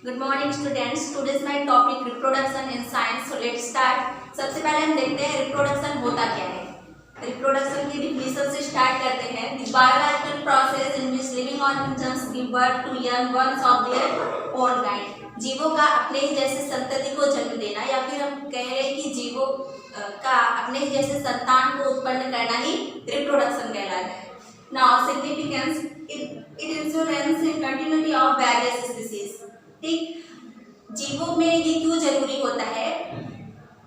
Good morning students. Today's my topic reproduction in science. So let's start. सबसे पहले हम देखते हैं रिप्रोडक्शन होता क्या है। रिप्रोडक्शन की डिफिनेशन से स्टार्ट करते हैं। The biological process in which living organisms give birth to young ones of their own kind. जीवों का अपने ही जैसे संतति को जन्म देना, या फिर हम कहें कि जीवों का अपने ही जैसे संतान को उत्पन्न करना ही रिप्रोडक्शन कहलाता है। Now significance, it insurance in continuity of various species. ठीक, जीवों में ये क्यों जरूरी होता है?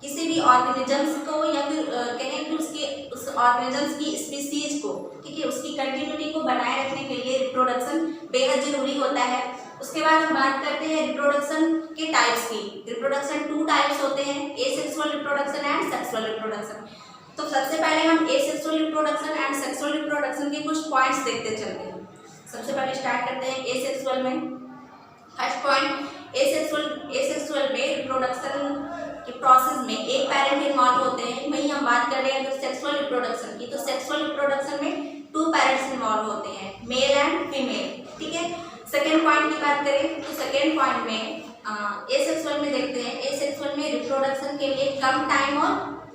किसी भी ऑर्गेनिजम्स को या फिर कहें कि उस ऑर्गेनिजम्स की स्पीसीज को, ठीक है, उसकी कंटिन्यूटी को बनाए रखने के लिए रिप्रोडक्शन बेहद जरूरी होता है। उसके बाद हम बात करते हैं रिप्रोडक्शन के टाइप्स की। रिप्रोडक्शन 2 टाइप्स होते हैं, asexual reproduction and sexual reproduction. तो सबसे पहले हम asexual reproduction and sexual reproduction के कुछ पॉइंट्स देखते चलते हैं। सबसे पहले स्टार्ट करते हैं एसेक्सुअल में। फर्स्ट पॉइंट, एसेक्सुअल में रिप्रोडक्शन के प्रोसेस में एक पेरेंट इन्वॉल्व होते हैं। वहीं हम बात कर रहे हैं अगर सेक्सुअल रिप्रोडक्शन की, तो सेक्सुअल रिप्रोडक्शन में 2 पेरेंट्स इन्वॉल्व होते हैं, मेल एंड फीमेल। ठीक है, सेकेंड पॉइंट की बात करें तो सेकेंड पॉइंट में एसेक्सुअल में देखते हैं, एसेक्सुअल में रिप्रोडक्शन के लिए कम टाइम और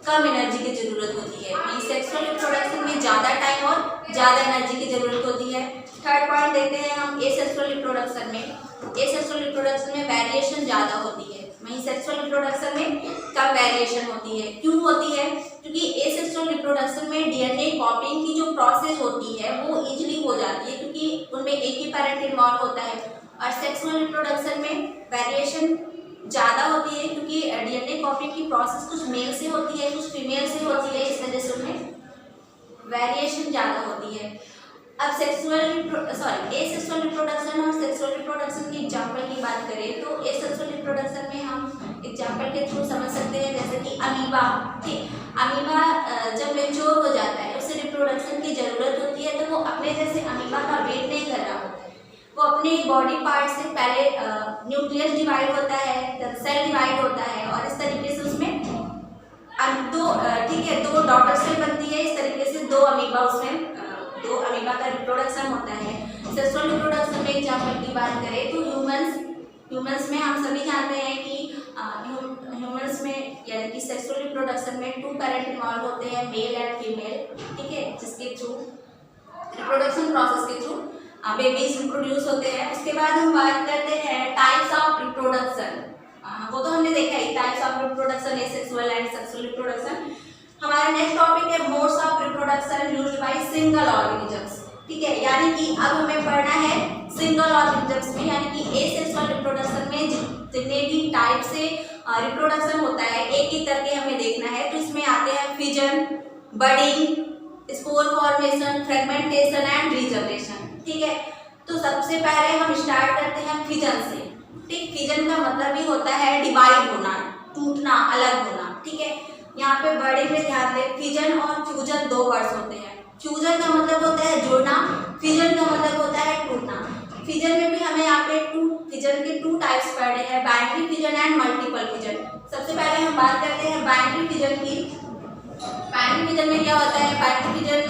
कम एनर्जी की जरूरत होती है। वहीं सेक्सुअल रिप्रोडक्शन में ज़्यादा टाइम और ज़्यादा एनर्जी की जरूरत होती है। थर्ड पॉइंट देखते हैं हम एसेक्सुअल रिप्रोडक्शन में। एसेक्सुअल रिप्रोडक्शन में वेरिएशन ज़्यादा होती है, वहीं सेक्सुअल रिप्रोडक्शन में कम वेरिएशन होती है। क्यों होती है? क्योंकि एसेक्सुअल रिप्रोडक्शन में डीएनए कॉपिंग की जो प्रोसेस होती है वो इजीली हो जाती है, क्योंकि उनमें एक ही पेरेंट इन्वॉल्व होता है। और सेक्सुअल रिप्रोडक्शन में वेरिएशन ज़्यादा होती है, क्योंकि डीएनए कॉपिंग की प्रोसेस कुछ मेल से होती है, कुछ फीमेल से होती है, इस वजह से उनमें वेरिएशन ज़्यादा होती है। अब एसेक्सुअल रिप्रोडक्शन और सेक्सुअल रिप्रोडक्शन की एग्जांपल की बात करें तो एसेक्सुअल रिप्रोडक्शन में हम एग्जांपल के थ्रू समझ सकते हैं, जैसे कि अमीबा। ठीक, अमीबा जब मेच्योर हो जाता है, उसे रिप्रोडक्शन की ज़रूरत होती है, तो वो अपने जैसे अमीबा का वेट नहीं कर रहा होता है। वो अपने बॉडी पार्ट से पहले न्यूक्लियस डिवाइड होता है, सेल डिवाइड होता है, और इस तरीके से उसमें दो डॉटर सेल बनती है। इस तरीके से दो अमीबा का रिप्रोडक्शन होता है। सेक्सुअल रिप्रोडक्शन में एग्जांपल की बात करें तो ह्यूमंस में हम सभी जानते हैं कि ह्यूमंस में यानी कि सेक्सुअल रिप्रोडक्शन में 2 पेरेंट इन्वॉल्व होते हैं, मेल एंड फीमेल। ठीक है, जिसके थ्रू रिप्रोडक्शन प्रोसेस के थ्रू बेबीज प्रोड्यूस होते हैं। उसके बाद हम बात करते हैं टाइप्स ऑफ रिप्रोडक्शन। वो तो हमने देखा ही, types of reproduction, asexual and sexual reproduction. हमारा नेक्स्ट टॉपिक है modes of reproduction used by single organisms. ठीक है, यानी कि अब हमें पढ़ना है सिंगल ऑर्गेनिजम्स में, यानी कि एसेक्सुअल रिप्रोडक्शन में जितने भी टाइप से रिप्रोडक्शन होता है एक एक करके हमें देखना है। तो इसमें आते हैं fission, budding, spore formation, fragmentation and regeneration. ठीक है, तो सबसे पहले हम स्टार्ट करते हैं फिजन से। ठीक, फिजन का मतलब ही होता है डिवाइड होना, टूटना, अलग होना। ठीक है, यहाँ पे बड़े में ध्यान दें, फिजन और फ्यूजन 2 वर्ड्स होते हैं। फ्यूजन का मतलब होता है जोड़ना, फिजन का मतलब होता है टूटना। फिजन में भी हमें यहाँ पे फिजन के 2 टाइप्स पढ़े हैं, binary fission and multiple fission. सबसे पहले हम बात करते हैं बाइनरी फिजन की। बाइनरी फिजन में क्या होता है? बाइनरी फिजन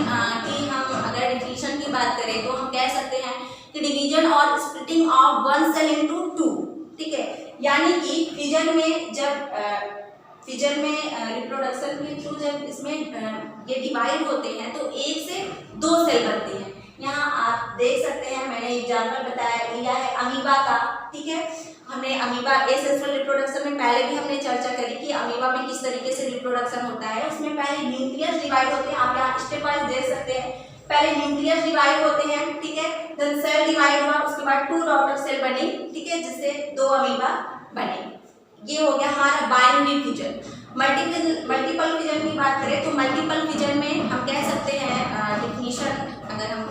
की हम अगर डिफिनेशन की बात करें तो हम कह सकते हैं कि डिवीजन और splitting of one cell into 2। ठीक है, यानी कि फिजन में रिप्रोडक्शन के थ्रू जब इसमें ये डिवाइड होते हैं तो 1 से 2 सेल बनते हैं। यहाँ आप देख सकते हैं, मैंने एग्जाम्पल लिया है अमीबा का। ठीक है, हमने अमीबा एसेक्सुअल रिप्रोडक्शन में पहले भी हमने चर्चा करी कि अमीबा में किस तरीके से रिप्रोडक्शन होता है। उसमें पहले न्यूक्लियस डिवाइड होते हैं, आप यहाँ स्टेप वाइज देख सकते हैं। पहले न्यूक्लियस डिवाइड होते हैं, ठीक है, देन सेल डिवाइड हुआ, उसके बाद 2 डॉटर सेल बनी, ठीक है, जिससे 2 अमीबा बने। ये हो गया हमारा बाइनरी फिजन। मल्टीपल फिजन की बात करें तो मल्टीपल फिजन में हम कह सकते हैं डिफिनीशन अगर हम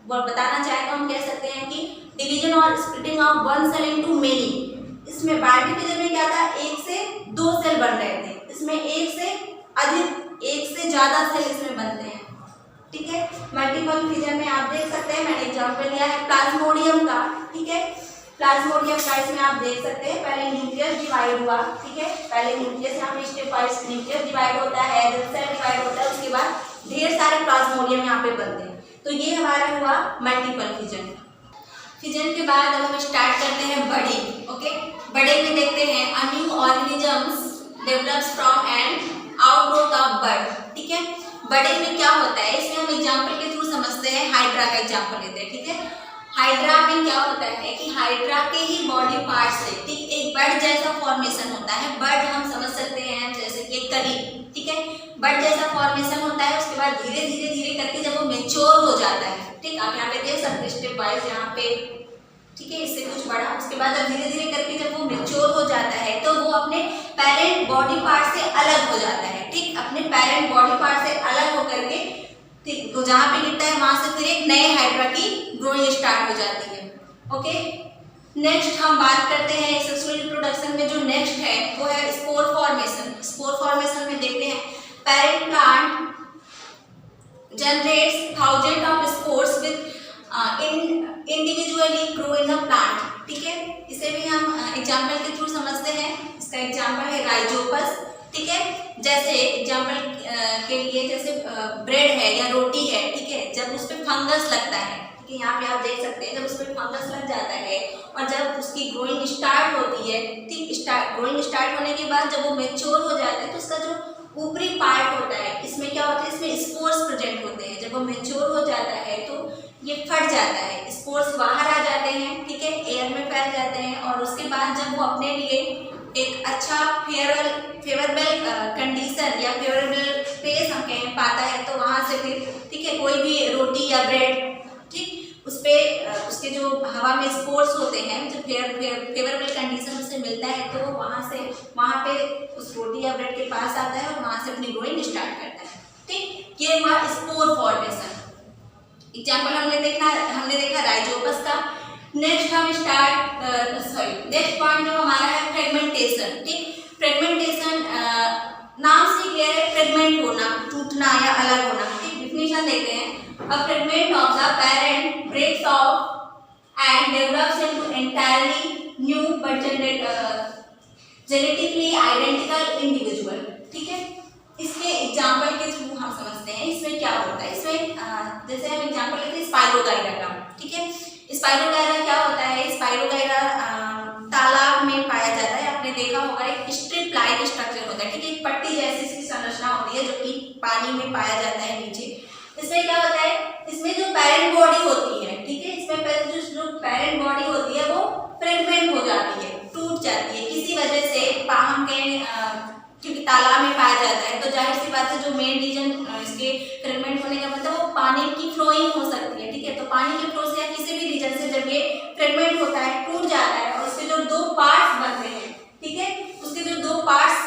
वो बताना चाहें तो हम कह सकते हैं कि डिवीजन और splitting of one cell into many. इसमें बाइनरी फिजन में क्या था? 1 से 2 सेल बन रहे थे, इसमें 1 से ज़्यादा सेल इसमें बनते हैं। ठीक है, मल्टीपल फिजन में आप देख सकते हैं, मैंने एग्जाम्पल लिया है प्लाज्मोडियम का। ठीक है, प्लाज्मोडियम का इसमें आप देख सकते हैं पहले न्यूक्लियस डिवाइड हुआ। ठीक है, पहले न्यूक्लियस यहाँ पे स्टेप वाइज न्यूक्लियस डिवाइड होता है, सेल डिवाइड होता है, उसके बाद ढेर सारे प्लाज्मोडियम यहाँ पे बनते हैं। तो ये हमारा हुआ मल्टीपल फिजन। फिजन के बाद अब हम स्टार्ट करते हैं budding. Okay, organisms develops from an outgrowth of bud. ठीक है, बड़े में क्या होता है, इसमें हम एग्जांपल के थ्रू समझते हैं। हाइड्रा का एग्जांपल लेते हैं। ठीक है, हाइड्रा में क्या होता है कि हाइड्रा के ही बॉडी पार्ट से ठीक एक बड जैसा फॉर्मेशन होता है। बड हम समझ सकते हैं जैसे कि एक कली। ठीक है, बड जैसा फॉर्मेशन होता है। उसके बाद धीरे धीरे धीरे करके जब वो मैच्योर हो जाता है, ठीक, आप यहाँ पे देख सकते हैं स्टेप वाइज यहाँ पे, ठीक है, इससे कुछ बड़ा। उसके बाद जब धीरे धीरे करके जब वो मैच्योर हो जाता है तो वो अपने पेरेंट बॉडी पार्ट से अलग हो जाता है। ठीक, अपने पेरेंट बॉडी पार्ट से अलग होकर के ठीक तो जहाँ पे गिरता है वहां से फिर एक नए हाइड्रा की ग्रोइंग स्टार्ट हो जाती है। ओके, नेक्स्ट हम बात करते हैं सेक्सुअल रिप्रोडक्शन में। जो नेक्स्ट है वो है स्पोर फॉर्मेशन। स्पोर फॉर्मेशन में देखते हैं parent plant generates thousand of spores with individually grow in the plant. ठीक है, इसे भी हम एग्जांपल के थ्रू समझते हैं। इसका एग्जांपल है राइजोपस। ठीक है, जैसे एग्जांपल के लिए जैसे ब्रेड है या रोटी है। ठीक है, जब उस पर फंगस लगता है, ठीक है, यहाँ पे आप देख सकते हैं जब उस पर फंगस लग जाता है और जब उसकी ग्रोइंग स्टार्ट होती है, ठीक, ग्रोइंग स्टार्ट होने के बाद जब वो मैच्योर हो जाता है तो उसका जो ऊपरी पार्ट होता है इसमें क्या होता है, इसमें स्पोर्स प्रेजेंट होते हैं। जब वो मैच्योर हो जाता है तो ये फट जाता है, स्पोर्स बाहर आ जाते हैं। ठीक है, एयर में फैल जाते हैं और उसके बाद जब वो अपने लिए एक अच्छा फेवरेबल कंडीशन या फेवरेबल स्पेस हम कहें पाता है तो वहाँ से फिर ठीक है कोई भी रोटी या ब्रेड, ठीक, उस पर उसके जो हवा में स्पोर्स होते हैं, जो फेवरेबल कंडीशन उसे मिलता है तो वहाँ पे उस रोटी या ब्रेड के पास आता है और वहाँ से अपनी ग्रोइंग स्टार्ट करता है। ठीक, ये हुआ स्पोर फॉर्मेशन। एग्जाम्पल हमने देखा राइजोपस का। नेक्स्ट हम नेक्स्ट पॉइंट जो हमारा है फ्रेगमेंटेशन। ठीक, फ्रेगमेंटेशन नाम से क्लियर है, फ्रेगमेंट होना, टूटना या अलग होना। ठीक, डिफिनेशन देखते हैं। A fragment of the parent breaks off and develops into entirely new but genetically identical individual. ठीक है, इसके एग्जाम्पल के थ्रू हम समझते हैं इसमें क्या होता है। इसमें जैसे हम एग्जाम्पल लेते हैं स्पाइरोगाइरा का। ठीक है, स्पाइरोगाइरा क्या होता है, स्पाइरोगाइरा तालाब में पाया जाता है। आपने देखा होगा एक स्ट्रिप लाइक स्ट्रक्चर होता है। ठीक है, एक पट्टी जैसी इसकी संरचना होती है जो कि पानी में पाया जाता है नीचे। इसमें क्या होता है, इसमें जो पेरेंट बॉडी होती है, ठीक है, इसमें जो पेरेंट बॉडी होती है वो फ्रेगमेंट हो जाती है, टूट जाती है किसी वजह से। हम कहें क्योंकि तालाब में पाया जाता है तो जाहिर सी बात है जो मेन रीजन इसके फ्रेगमेंट होने का मतलब वो पानी की फ्लोइंग हो सकती है। ठीक है, तो पानी के फ्लो से या किसी भी रीजन से जब ये फ्रेगमेंट होता है, टूट जाता है और उसके जो दो पार्ट्स बनते हैं, ठीक है, उसके जो दो पार्ट्स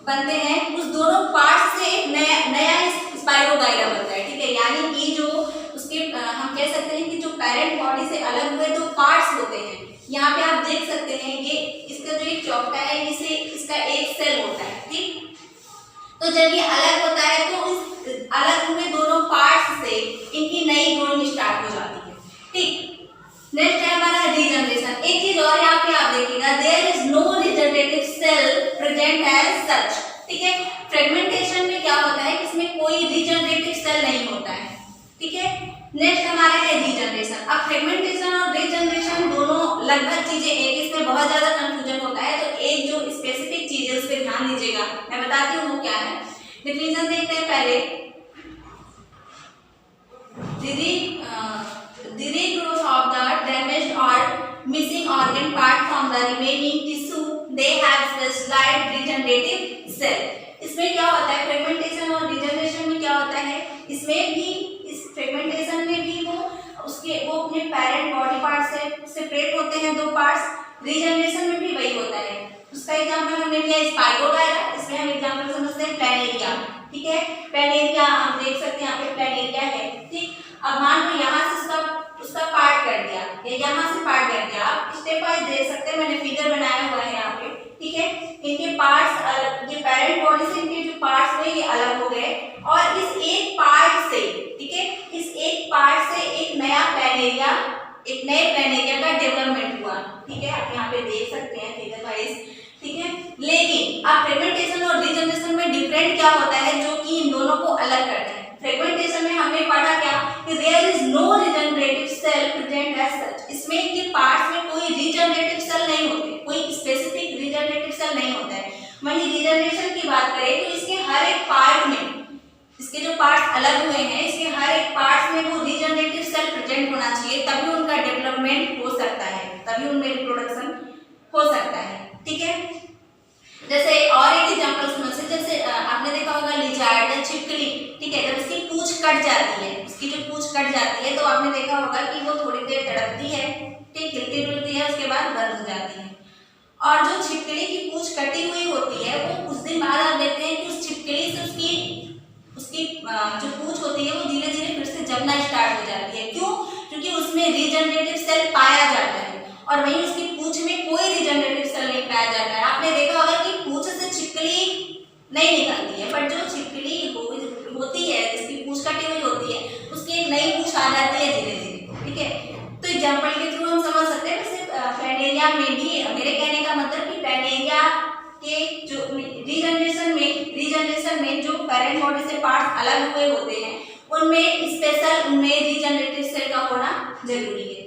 बनते हैं उस दोनों पार्ट्स से एक नया स्पाइरोगाइरा बनता है। ठीक है, यानी कि जो उसके हम कह सकते हैं कि जो पेरेंट बॉडी से अलग हुए दो पार्ट्स होते हैं। यहाँ पे आप देख सकते हैं ये इसका जो एक चौकटा है इसका एक सेल होता है। ठीक, तो जब ये अलग होता है तो इस अलग हुए दोनों पार्ट्स से इनकी नई ग्रोइंग स्टार्ट हो जाती है। ठीक, नेक्स्ट है हमारा रीजनरेशन। एक चीज और यहाँ पे आप देखिएगा, there is no regenerative cell present as such. ठीक है, फ्रेगमेंटेशन में क्या होता है, इसमें कोई रीजनरेटिव सेल नहीं होता है। ठीक है, नेक्स्ट हमारा है रीजनरेशन। अब फ्रेगमेंटेशन और रीजनरेशन दोनों लगभग चीजें एक, इसमें बहुत ज्यादा कंफ्यूजन होता है तो एक जो स्पेसिफिक चीज है उस पर ध्यान दीजिएगा, मैं बताती हूँ वो क्या है। डिफिनेशन देखते हैं पहले। The regrowth of the damaged or missing organ part from the remaining tissue, they have specialized regenerative cell। इसमें क्या होता है, फ्रेगमेंटेशन और रीजनरेशन में क्या होता है, इसमें भी इस फ्रेगमेंटेशन में भी वो अपने पेरेंट बॉडी पार्ट से सेपरेट होते हैं दो पार्ट्स। रीजनरेशन में भी वही होता है। उसका एग्जांपल हमने लिया स्पाइरोगाइरा, इसमें हम एग्जांपल समझते हैं प्लैनेरिया। ठीक है, प्लैनेरिया आप देख सकते हैं यहाँ पे प्लैनेरिया है। ठीक, अब मान लो यहाँ से उसका पार्ट कर दिया या यहाँ से पार्ट कर दिया, आप स्टेप वाइज देख सकते हैं, मैंने फिगर बनाया हुआ है यहाँ पे। ठीक है, इनके पार्ट्स अलग, ये पेरेंट बॉडी से इनके जो पार्ट्स हुए ये अलग हो गए और इस एक पार्ट से, ठीक है, इस एक पार्ट से एक नए प्लैनेरिया का डेवलपमेंट हुआ। ठीक है, आप यहाँ पे देख सकते हैं फिगर वाइज। ठीक है, लेकिन अब फ्रेगमेंटेशन और रीजनरेशन में डिफरेंट क्या होता है जो कि इन दोनों को अलग करता है। फ्रेगमेंटेशन में हमने पढ़ा क्या कि there is no regenerative cell present as such. इसमें के पार्ट्स में कोई रिजनरेटिव सेल नहीं होते, कोई स्पेसिफिक रिजनरेटिव सेल नहीं होता है। रीजनरेशन की बात करें तो इसके हर एक पार्ट में, इसके जो पार्ट्स अलग हुए हैं, इसके हर एक पार्ट्स में वो रीजनरेटिव सेल प्रेजेंट होना चाहिए, तभी उनका डेवलपमेंट हो सकता है, तभी उनमें रिप्रोडक्शन हो सकता है। ठीक है, जैसे और एक एग्जांपल सुनो, जैसे आपने देखा होगा लिजार्ड या छिपकली, ठीक है, जब उसकी पूंछ कट जाती है, उसकी जो पूंछ कट जाती है तो आपने देखा होगा कि वो थोड़ी देर तड़पती है, ठीक, हिलती डुलती है, उसके बाद बंद हो जाती है। और जो छिपकली की पूंछ कटी हुई होती है वो कुछ दिन बाद आप देखते हैं कि उस छिपकली से उसकी जो पूंछ होती है वो धीरे धीरे फिर से जमना स्टार्ट हो जाती है। क्यों? क्योंकि उसमें रीजनरेटिव सेल पाया जाता है, और वहीं उसकी पूंछ में कोई रीजनरेटिव सेल नहीं पाया जाता है। आपने देखा होगा कि पूंछ से छिपकली नहीं निकलती है, बट जो छिपकली होती है, जिसकी पूंछ कटी हुई होती है, उसकी एक नई पूंछ आ जाती है धीरे धीरे। ठीक है, तो एग्जाम्पल के थ्रू हम समझ सकते हैं। वैसे प्लैनेरिया में भी, मेरे कहने का मतलब कि प्लैनेरिया के जो रीजनरेशन में जो पेरेंट बॉडी से पार्ट्स अलग हुए होते हैं, उनमें रीजनरेटिव सेल का होना जरूरी है।